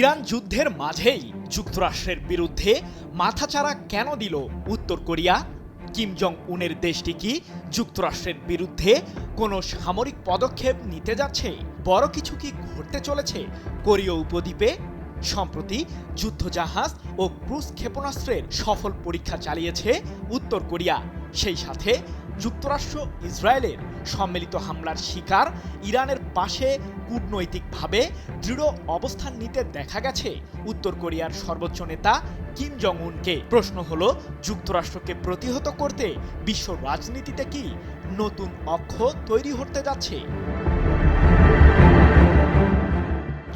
Iran যুদ্ধের মাঝেই যুক্তরাষ্ট্রের বিরুদ্ধে মাথাচাড়া কেন দিল উত্তর কোরিয়া? কিম জং উনের দেশটি কি যুক্তরাষ্ট্রের বিরুদ্ধে কোনো সামরিক পদক্ষেপ নিতে যাচ্ছে? বড় কিছু কি ঘটতে চলেছে কোরীয় উপদ্বীপে? সম্প্রতি যুদ্ধজাহাজ ও ক্রুজ ক্ষেপণাস্ত্রের সফল পরীক্ষা চালিয়েছে উত্তর কোরিয়া। সেই সাথে যুক্তরাষ্ট্র ইসরায়েলের সম্মিলিত হামলার শিকার ইরানের পাশে কূটনৈতিকভাবে দৃঢ় অবস্থান নিতে দেখা গেছে উত্তর কোরিয়ার সর্বোচ্চ নেতা কিম জং উনকে। প্রশ্ন হলো, যুক্তরাষ্ট্রকে প্রতিহত করতে বিশ্ব রাজনীতিতে কি নতুন অক্ষ তৈরি হতে যাচ্ছে?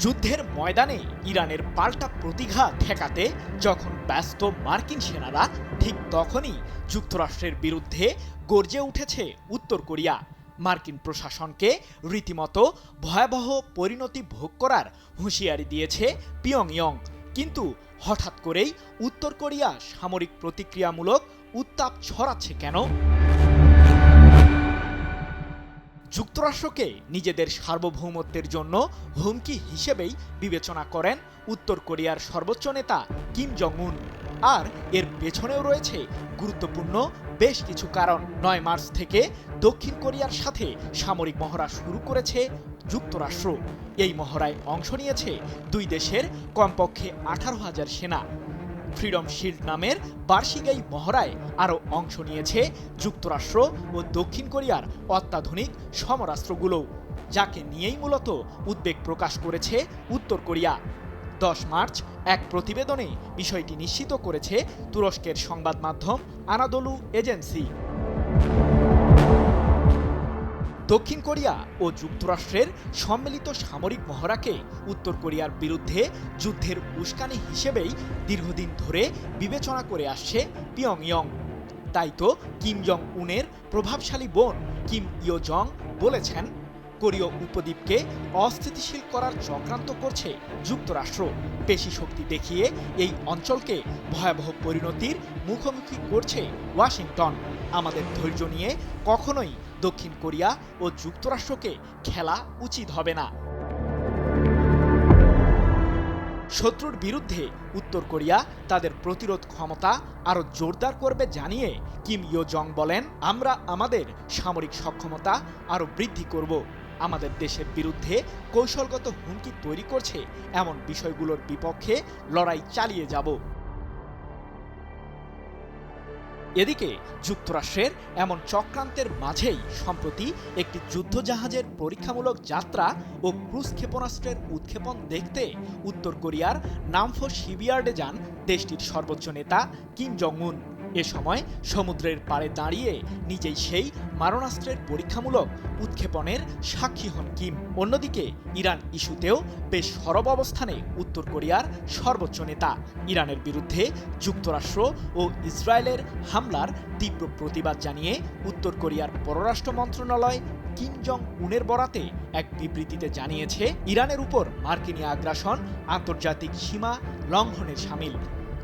যুদ্ধের ময়দানে ইরানের পাল্টা প্রতিঘাত ঠেকাতে যখন ব্যস্ত মার্কিন সেনারা, ঠিক তখনই যুক্তরাষ্ট্রের বিরুদ্ধে গর্জে উঠেছে উত্তর কোরিয়া। মার্কিন প্রশাসনকে রীতিমতো ভয়াবহ পরিণতি ভোগ করার হুঁশিয়ারি দিয়েছে পিয়ংইয়ং। কিন্তু হঠাৎ করেই উত্তর কোরিয়া সামরিক প্রতিক্রিয়ামূলক উত্তাপ ছড়াচ্ছে কেন? যুক্তরাষ্ট্রকে নিজেদের সার্বভৌমত্বের জন্য হুমকি হিসেবেই বিবেচনা করেন উত্তর কোরিয়ার সর্বোচ্চ নেতা কিম জং উন। আর এর পেছনেও রয়েছে গুরুত্বপূর্ণ বেশ কিছু কারণ। ৯ মার্চ থেকে দক্ষিণ কোরিয়ার সাথে সামরিক মহড়া শুরু করেছে যুক্তরাষ্ট্র। এই মহড়ায় অংশ নিয়েছে দুই দেশের কমপক্ষে 18,000 সেনা। ফ্রিডম শিল্ড নামের বার্ষিক এই মহড়ায় আরও অংশ নিয়েছে যুক্তরাষ্ট্র ও দক্ষিণ কোরিয়ার অত্যাধুনিক সমরাস্ত্রগুলো, যাকে নিয়েই মূলত উদ্বেগ প্রকাশ করেছে উত্তর কোরিয়া। 10 মার্চ এক প্রতিবেদনে বিষয়টি নিশ্চিত করেছে তুরস্কের সংবাদ মাধ্যম আনাদোলু এজেন্সি। দক্ষিণ কোরিয়া ও যুক্তরাষ্ট্রের সম্মিলিত সামরিক মহড়াকে উত্তর কোরিয়ার বিরুদ্ধে যুদ্ধের উস্কানি হিসেবেই দীর্ঘদিন ধরে বিবেচনা করে আসছে পিয়ংইয়ং। তাই তো কিম জং উনের প্রভাবশালী বোন কিম ইয়ো জং বলেছেন, কোরীয় উপদ্বীপকে অস্থিতিশীল করার চক্রান্ত করছে যুক্তরাষ্ট্র। পেশি শক্তি দেখিয়ে এই অঞ্চলকে ভয়াবহ পরিণতির মুখোমুখি করছে ওয়াশিংটন। আমাদের ধৈর্য নিয়ে কখনোই দক্ষিণ কোরিয়া ও যুক্তরাষ্ট্রকে খেলা উচিত হবে না। শত্রুর বিরুদ্ধে উত্তর কোরিয়া তাদের প্রতিরোধ ক্ষমতা আরও জোরদার করবে জানিয়ে কিম ইয়ো জং বলেন, আমরা আমাদের সামরিক সক্ষমতা আরও বৃদ্ধি করব। আমাদের দেশের বিরুদ্ধে কৌশলগত হুমকি তৈরি করছে এমন বিষয়গুলোর বিপক্ষে লড়াই চালিয়ে যাব। এদিকে যুক্তরাষ্ট্রের এমন চক্রান্তের মাঝেই সম্প্রতি একটি যুদ্ধজাহাজের পরীক্ষামূলক যাত্রা ও ক্রুজ ক্ষেপণাস্ত্রের উৎক্ষেপণ দেখতে উত্তর কোরিয়ার নামফো শিপইয়ার্ডে যান দেশটির সর্বোচ্চ নেতা কিম জং উন। এ সময় সমুদ্রের পাড়ে দাঁড়িয়ে নিজেই সেই মারণাস্ত্রের পরীক্ষামূলক উৎক্ষেপণের সাক্ষী হন কিম। অন্যদিকে ইরান ইস্যুতেও বেশ সরব অবস্থানে উত্তর কোরিয়ার সর্বোচ্চ নেতা। ইরানের বিরুদ্ধে যুক্তরাষ্ট্র ও ইসরায়েলের হামলার তীব্র প্রতিবাদ জানিয়ে উত্তর কোরিয়ার পররাষ্ট্র মন্ত্রণালয় কিম জং উনের বরাতে এক বিবৃতিতে জানিয়েছে, ইরানের উপর মার্কিনী আগ্রাসন আন্তর্জাতিক সীমা লঙ্ঘনের শামিল।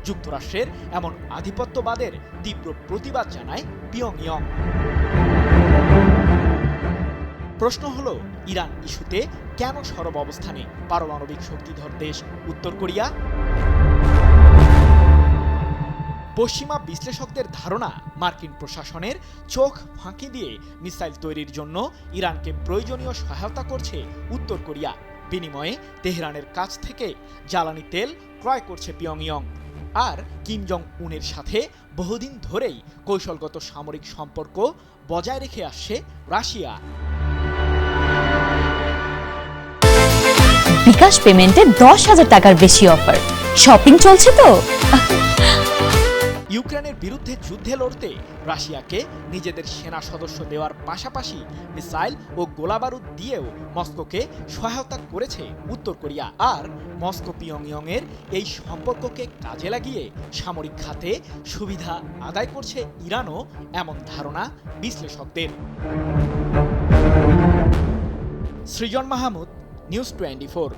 যুক্তরাষ্ট্রের এমন আধিপত্যবাদের তীব্র প্রতিবাদ জানায় পিয়ংইয়ং। প্রশ্ন হলো, ইরান ইস্যুতে কেন সরব অবস্থানে পারমাণবিক শক্তিধর দেশ উত্তর কোরিয়া? পশ্চিমা বিশ্লেষকদের ধারণা, মার্কিন প্রশাসনের চোখ ফাঁকি দিয়ে মিসাইল তৈরির জন্য ইরানকে প্রয়োজনীয় সহায়তা করছে উত্তর কোরিয়া। বিনিময়ে তেহরানের কাছ থেকে জ্বালানি তেল ক্রয় করছে পিয়ংইয়ং। আর কিম জং উনের সাথে বহুদিন ধরেই কৌশলগত সামরিক সম্পর্ক বজায় রেখে আসছে রাশিয়া। বিকাশ পেমেন্টে 10,000 টাকার বেশি অফার। শপিং চলছে তো। ইউক্রেনের বিরুদ্ধে যুদ্ধে লড়তে রাশিয়াকে নিজেদের সেনা সদস্য দেওয়ার পাশাপাশি মিসাইল ও গোলাবারুদ দিয়েও মস্কোকে সহায়তা করেছে উত্তর কোরিয়া। আর মস্কো পিয়ংইয়ংয়ের এই সম্পর্ককে কাজে লাগিয়ে সামরিক খাতে সুবিধা আদায় করছে ইরানও, এমন ধারণা বিশ্লেষকদের। সৃজন মাহমুদ, নিউজ 24।